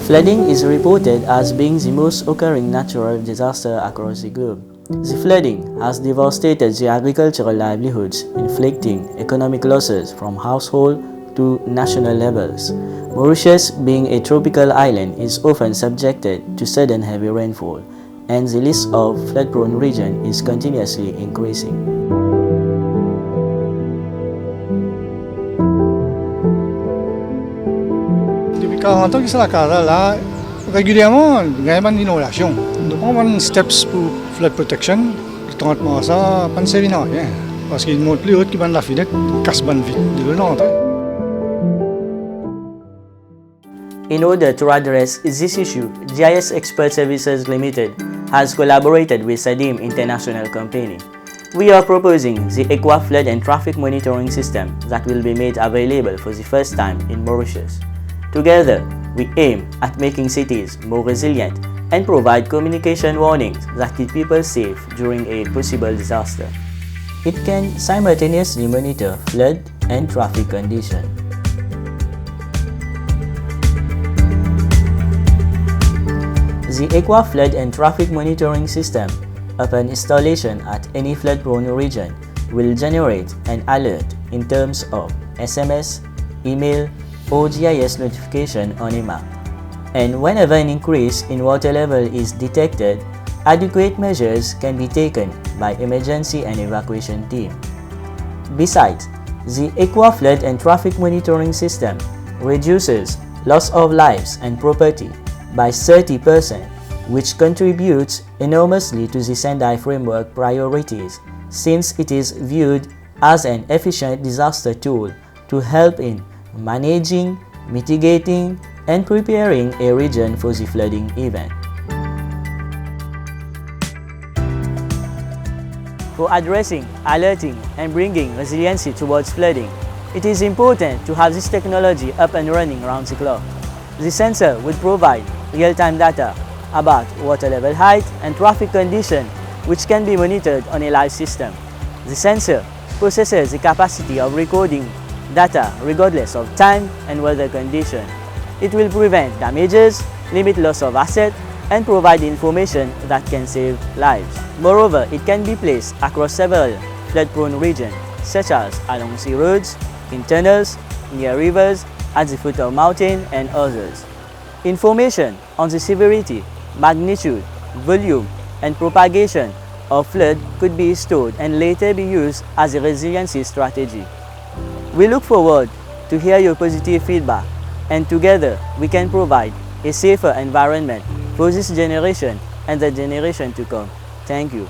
Flooding is reported as being the most occurring natural disaster across the globe. The flooding has devastated the agricultural livelihoods, inflicting economic losses from household to national levels. Mauritius, being a tropical island, is often subjected to sudden heavy rainfall, and the list of flood-prone regions is continuously increasing. Quand on est à la casa là, régulièrement, il y a une inondation. Donc on a steps pour flood protection. Traitement ça, pas de service rien. Parce qu'il monte plus haut qui va la fenêtre, casse ban vite de l'entrée. In order to address this issue, GIS Expert Services Limited has collaborated with Sadeem International Company. We are proposing the Equa flood and traffic monitoring system that will be made available for the first time in Mauritius. Together, we aim at making cities more resilient and provide communication warnings that keep people safe during a possible disaster. It can simultaneously monitor flood and traffic conditions. The Equa flood and traffic monitoring system, upon installation at any flood-prone region, will generate an alert in terms of SMS, email, or GIS notification on a map. And whenever an increase in water level is detected, adequate measures can be taken by emergency and evacuation team. Besides, the Equa flood and traffic monitoring system reduces loss of lives and property by 30%, which contributes enormously to the Sendai framework priorities, since it is viewed as an efficient disaster tool to help in managing, mitigating, and preparing a region for the flooding event. For addressing, alerting, and bringing resiliency towards flooding, it is important to have this technology up and running around the clock. The sensor would provide real-time data about water level height and traffic condition, which can be monitored on a live system. The sensor possesses the capacity of recording data regardless of time and weather condition. It will prevent damages, limit loss of asset, and provide information that can save lives. Moreover, it can be placed across several flood-prone regions, such as along sea roads, in tunnels, near rivers, at the foot of mountains, and others. Information on the severity, magnitude, volume, and propagation of flood could be stored and later be used as a resiliency strategy. We look forward to hear your positive feedback, and together we can provide a safer environment for this generation and the generation to come. Thank you.